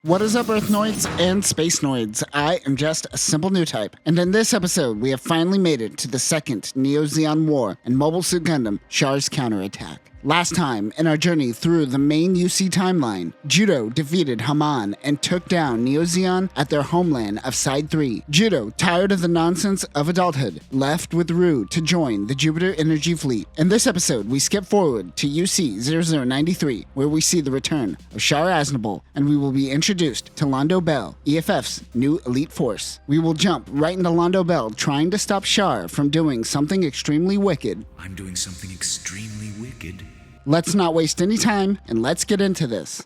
What is up, Earthnoids and Spacenoids? I am just a simple new type, and in this episode, we have finally made it to the second Neo-Zeon War in Mobile Suit Gundam, Char's Counterattack. Last time, in our journey through the main UC timeline, Judo defeated Haman and took down Neo-Zeon at their homeland of Side 3. Judo, tired of the nonsense of adulthood, left with Rue to join the Jupiter Energy Fleet. In this episode, we skip forward to UC 0093, where we see the return of Char Aznable, and we will be introduced to Londo Bell, EFF's new elite force. We will jump right into Londo Bell trying to stop Char from doing something extremely wicked. I'm doing something extremely wicked. Let's not waste any time, and let's get into this.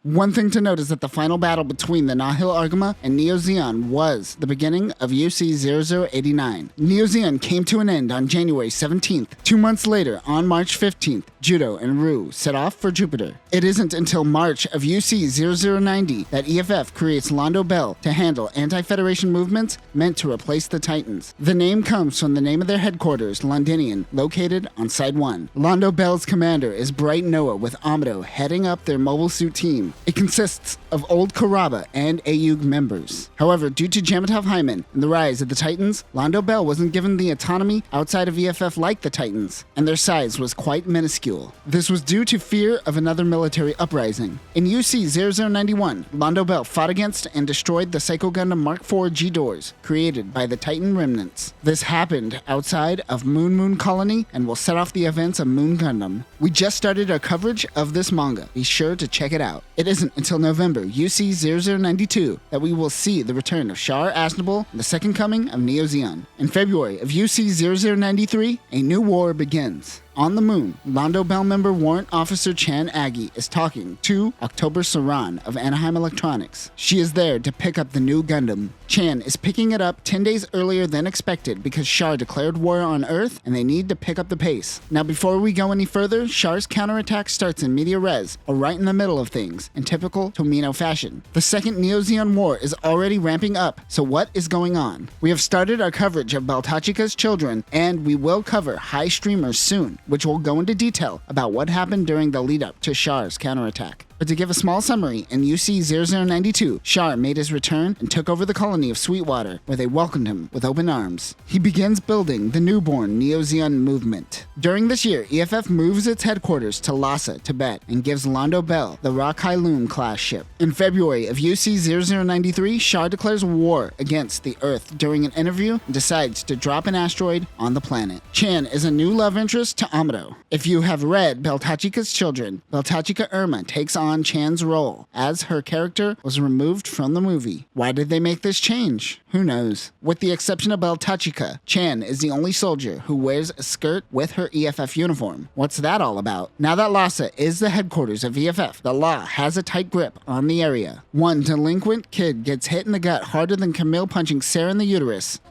One thing to note is that the final battle between the Nahil Argama and Neo-Zeon was the beginning of UC 0089. Neo-Zeon came to an end on January 17th. 2 months later, on March 15th, Judo and Rue set off for Jupiter. It isn't until March of UC 0090 that EFF creates Londo Bell to handle anti-Federation movements meant to replace the Titans. The name comes from the name of their headquarters, Londinian, located on Side 1. Londo Bell's commander is Bright Noah, with Amuro heading up their mobile suit team. It consists of old Karaba and AUG members. However, due to Jamatov Hyman and the rise of the Titans, Londo Bell wasn't given the autonomy outside of EFF like the Titans, and their size was quite minuscule. This was due to fear of another military uprising. In UC 0091, Londo Bell fought against and destroyed the Psycho Gundam Mark IV G-Doors, created by the Titan remnants. This happened outside of Moon Colony and will set off the events of Moon Gundam. We just started our coverage of this manga. Be sure to check it out. It isn't until November UC 0092 that we will see the return of Char Aznable and the second coming of Neo-Zeon. In February of UC 0093, a new war begins. On the moon, Londo Bell member Warrant Officer Chan Aggie is talking to October Saran of Anaheim Electronics. She is there to pick up the new Gundam. Chan is picking it up 10 days earlier than expected because Char declared war on Earth and they need to pick up the pace. Now, before we go any further, Char's counterattack starts in media res, or right in the middle of things, in typical Tomino fashion. The second Neo-Zeon war is already ramping up, so what is going on? We have started our coverage of Baltachika's children, and we will cover High Streamers soon, which will go into detail about what happened during the lead-up to Char's counterattack. But to give a small summary, in UC 0092, Char made his return and took over the colony of Sweetwater, where they welcomed him with open arms. He begins building the newborn Neo-Zeon movement. During this year, EFF moves its headquarters to Lhasa, Tibet, and gives Londo Bell the Rewloola-class ship. In February of UC 0093, Char declares war against the Earth during an interview and decides to drop an asteroid on the planet. Chan is a new love interest to Amuro. If you have read Baltachika's Children, Baltachika Irma takes on Chan's role, as her character was removed from the movie. Why did they make this change? Who knows? With the exception of Baltachika, Chan is the only soldier who wears a skirt with her EFF uniform. What's that all about? Now that Lhasa is the headquarters of EFF, the law has a tight grip on the area. One delinquent kid gets hit in the gut harder than Camille punching Sarah in the uterus.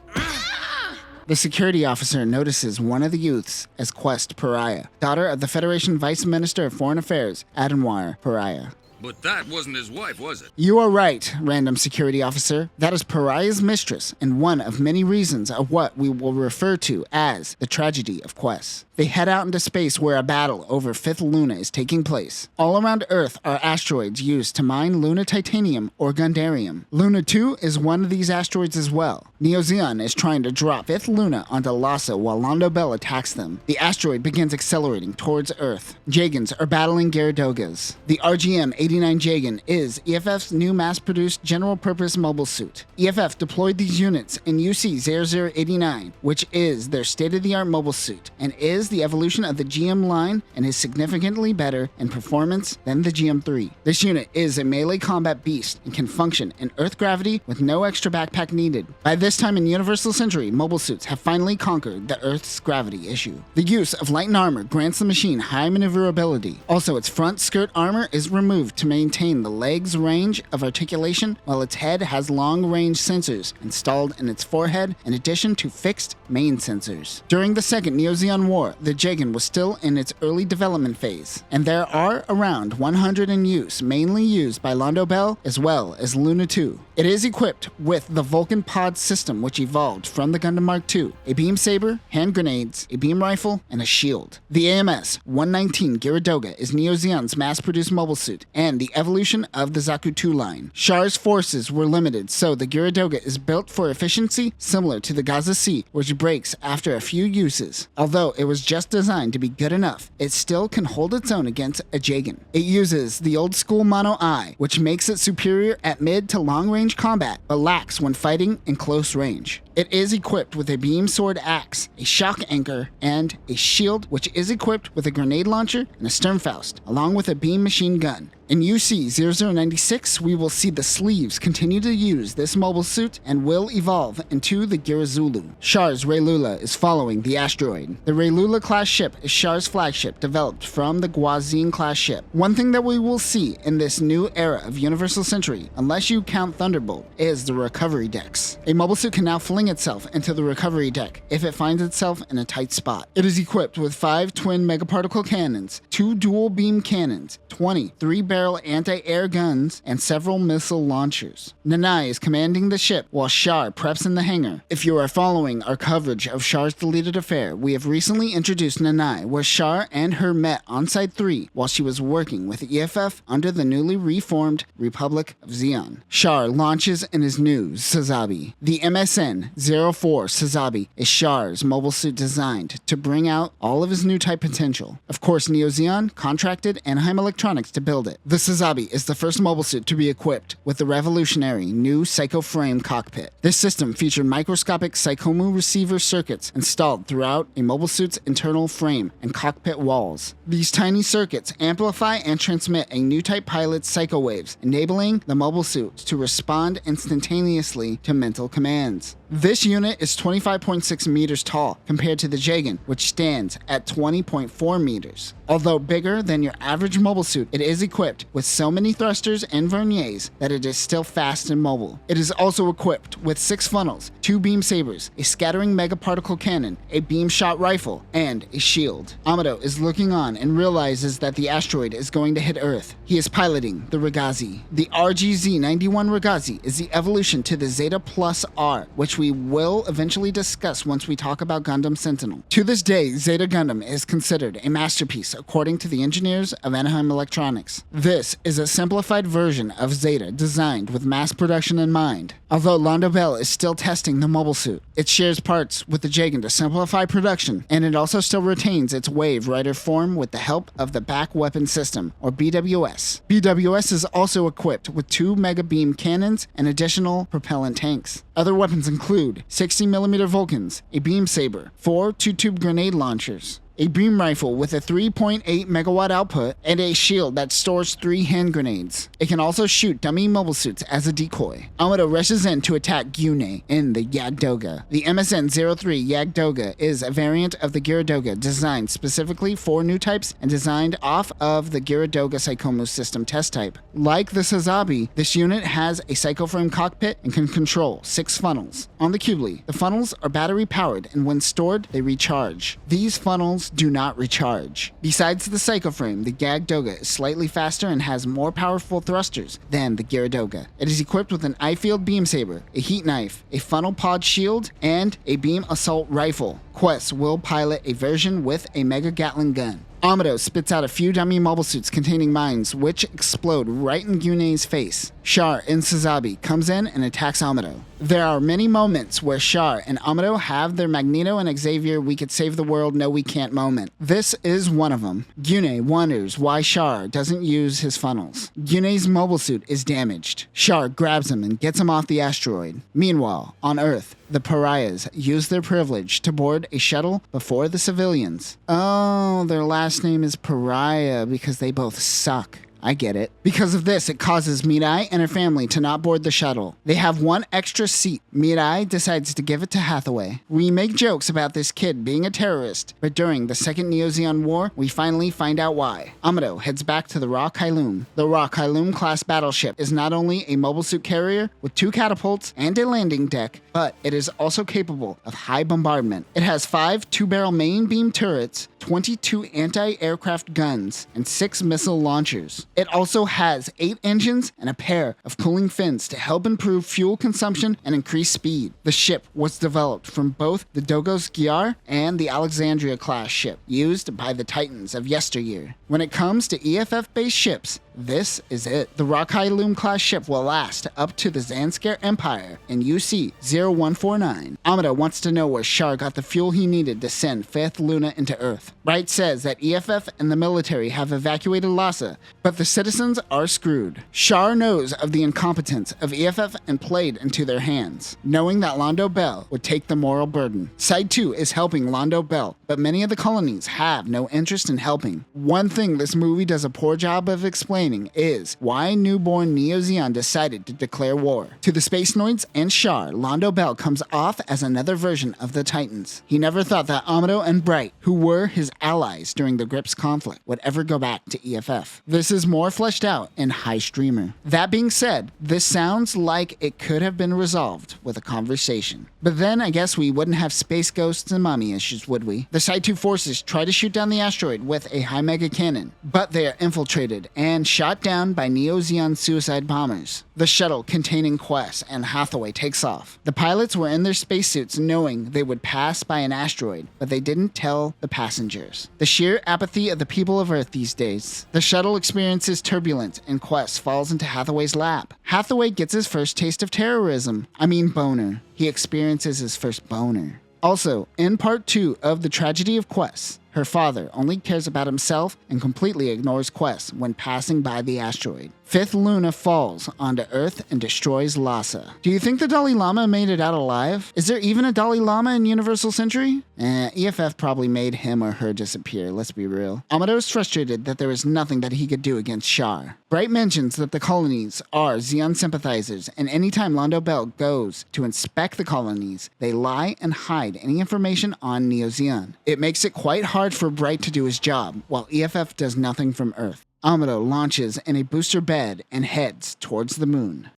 The security officer notices one of the youths as Quest Pariah, daughter of the Federation Vice Minister of Foreign Affairs, Adenwar Pariah. But that wasn't his wife, was it? You are right, random security officer. That is Pariah's mistress, and one of many reasons of what we will refer to as the tragedy of Quest. They head out into space where a battle over 5th Luna is taking place. All around Earth are asteroids used to mine Luna Titanium or Gundarium. Luna 2 is one of these asteroids as well. Neo-Zeon is trying to drop 5th Luna onto Lhasa while Londo Bell attacks them. The asteroid begins accelerating towards Earth. Jagans are battling Gyaradogas. The RGM-89 Jagan is EFF's new mass-produced general-purpose mobile suit. EFF deployed these units in UC 0089, which is their state-of-the-art mobile suit, and is the evolution of the GM line and is significantly better in performance than the GM3. This unit is a melee combat beast and can function in Earth gravity with no extra backpack needed. By this time in Universal Century, mobile suits have finally conquered the Earth's gravity issue. The use of light armor grants the machine high maneuverability. Also, its front skirt armor is removed to maintain the leg's range of articulation, while its head has long-range sensors installed in its forehead in addition to fixed main sensors. During the second Neo-Zeon War, the Jagan was still in its early development phase, and there are around 100 in use, mainly used by Londo Bell as well as Luna 2. It is equipped with the Vulcan pod system, which evolved from the Gundam Mark II, a beam saber, hand grenades, a beam rifle, and a shield. The AMS-119 Gyaradoga is Neo-Zeon's mass-produced mobile suit, and and the evolution of the Zaku 2 line. Char's forces were limited, so the Gyaradoga is built for efficiency similar to the Gaza C, which breaks after a few uses. Although it was just designed to be good enough, it still can hold its own against a Jagan. It uses the old school Mono Eye, which makes it superior at mid to long range combat, but lacks when fighting in close range. It is equipped with a beam sword axe, a shock anchor, and a shield, which is equipped with a grenade launcher and a Sturmfaust, along with a beam machine gun. In UC 0096, we will see the sleeves continue to use this mobile suit and will evolve into the Girazulu. Char's Rewloola is following the asteroid. The Rewloola-class ship is Char's flagship, developed from the Guazine-class ship. One thing that we will see in this new era of Universal Century, unless you count Thunderbolt, is the recovery decks. A mobile suit can now fling itself into the recovery deck if it finds itself in a tight spot. It is equipped with 5 twin megaparticle cannons, 2 dual beam cannons, 20 3-barrel anti-air guns, and several missile launchers. Nanai is commanding the ship while Char preps in the hangar. If you are following our coverage of Char's deleted affair, we have recently introduced Nanai, where Char and her met on Side 3 while she was working with EFF under the newly reformed Republic of Zeon. Char launches in his new Sazabi. The MSN-04 Sazabi is Char's mobile suit designed to bring out all of his new type potential. Of course, Neo Zeon contracted Anaheim Electronics to build it. The Sazabi is the first mobile suit to be equipped with the revolutionary new Psycho Frame cockpit. This system featured microscopic Psychomu receiver circuits installed throughout a mobile suit's internal frame and cockpit walls. These tiny circuits amplify and transmit a new type pilot's psycho waves, enabling the mobile suit to respond instantaneously to mental commands. This unit is 25.6 meters tall compared to the Jagan, which stands at 20.4 meters. Although bigger than your average mobile suit, it is equipped with so many thrusters and verniers that it is still fast and mobile. It is also equipped with 6 funnels, 2 beam sabers, a scattering megaparticle cannon, a beam shot rifle, and a shield. Amuro is looking on and realizes that the asteroid is going to hit Earth. He is piloting the Ragazi. The RGZ-91 Ragazi is the evolution to the Zeta Plus R, which we will eventually discuss once we talk about Gundam Sentinel. To this day, Zeta Gundam is considered a masterpiece according to the engineers of Anaheim Electronics. This is a simplified version of Zeta designed with mass production in mind. Although Londo Bell is still testing the mobile suit, it shares parts with the Jagan to simplify production, and it also still retains its Wave Rider form with the help of the Back Weapon System, or BWS. BWS is also equipped with 2 mega beam cannons and additional propellant tanks. Other weapons include 60mm Vulcans, a beam saber, 4 2-tube grenade launchers, a beam rifle with a 3.8 megawatt output, and a shield that stores 3 hand grenades. It can also shoot dummy mobile suits as a decoy. Amuro rushes in to attack Gyune in the Yagdoga. The MSN-03 Yagdoga is a variant of the Gyaradoga designed specifically for new types and designed off of the Gyaradoga Psychomu system test type. Like the Sazabi, this unit has a Psycho Frame cockpit and can control 6 funnels. On the Cubely, the funnels are battery powered, and when stored, they recharge. These funnels do not recharge. Besides the Psycho Frame, the Yagdoga is slightly faster and has more powerful thrusters than the Gyaradoga. It is equipped with an eye-field beam saber, a heat knife, a funnel pod shield, and a beam assault rifle. Quest will pilot a version with a Mega Gatling gun. Amuro spits out a few dummy mobile suits containing mines which explode right in Gyune's face. Char in Sazabi comes in and attacks Amuro. There are many moments where Char and Amuro have their Magneto and Xavier we could save the world, no we can't moment. This is one of them. Gyune wonders why Char doesn't use his funnels. Gyune's mobile suit is damaged. Char grabs him and gets him off the asteroid. Meanwhile, on Earth, the pariahs use their privilege to board a shuttle before the civilians. Oh, their last name is Pariah because they both suck. I get it. Because of this, it causes Mirai and her family to not board the shuttle. They have 1 extra seat. Mirai decides to give it to Hathaway. We make jokes about this kid being a terrorist, but during the Second Neo-Zeon War, we finally find out why. Amuro heads back to the Ra Kylum. The Ra Kylum-class battleship is not only a mobile suit carrier with 2 catapults and a landing deck, but it is also capable of high bombardment. It has 5 2-barrel main beam turrets, 22 anti-aircraft guns, and 6 missile launchers. It also has 8 engines and a pair of cooling fins to help improve fuel consumption and increase speed. The ship was developed from both the Dogos Gyar and the Alexandria-class ship used by the Titans of yesteryear. When it comes to EFF-based ships, This is it. The Londo-class ship will last up to the Zanskar Empire in UC-0149. Amuro wants to know where Char got the fuel he needed to send 5th Luna into Earth. Bright says that EFF and the military have evacuated Lhasa, but the citizens are screwed. Char knows of the incompetence of EFF and played into their hands, knowing that Londo Bell would take the moral burden. Side 2 is helping Londo Bell, but many of the colonies have no interest in helping. One thing this movie does a poor job of explaining is why newborn Neo Zeon decided to declare war. To the Spacenoids and Char, Londo Bell comes off as another version of the Titans. He never thought that Amuro and Bright, who were his allies during the Grips conflict, would ever go back to EFF. This is more fleshed out in High Streamer. That being said, this sounds like it could have been resolved with a conversation. But then I guess we wouldn't have space ghosts and mommy issues, would we? The Side 2 forces try to shoot down the asteroid with a high mega cannon, but they are infiltrated and shot down by Neo Zeon suicide bombers. The shuttle containing Quest and Hathaway takes off. The pilots were in their spacesuits knowing they would pass by an asteroid, but they didn't tell the passengers. The sheer apathy of the people of Earth these days. The shuttle experiences turbulence and Quest falls into Hathaway's lap. Hathaway gets his first taste of terrorism. Boner. He experiences his first boner. Also, in part 2 of The Tragedy of Quest, her father only cares about himself and completely ignores Quest when passing by the asteroid. 5th Luna falls onto Earth and destroys Lhasa. Do you think the Dalai Lama made it out alive? Is there even a Dalai Lama in Universal Century? EFF probably made him or her disappear, let's be real. Amuro is frustrated that there is nothing that he could do against Char. Bright mentions that the colonies are Zeon sympathizers, and anytime Londo Bell goes to inspect the colonies, they lie and hide any information on Neo Zeon. It makes it quite hard for Bright to do his job, while EFF does nothing from Earth. Amuro launches in a booster bed and heads towards the moon.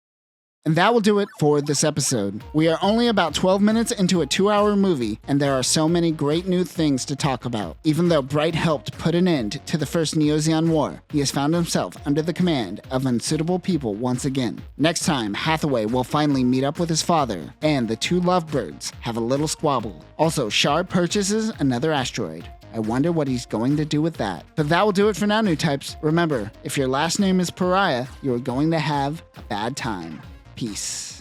And that will do it for this episode. We are only about 12 minutes into a 2-hour movie, and there are so many great new things to talk about. Even though Bright helped put an end to the first Neo Zeon war, he has found himself under the command of unsuitable people once again. Next time, Hathaway will finally meet up with his father, and the two lovebirds have a little squabble. Also, Char purchases another asteroid. I wonder what he's going to do with that. But that will do it for now, new types. Remember, if your last name is Pariah, you are going to have a bad time. Peace.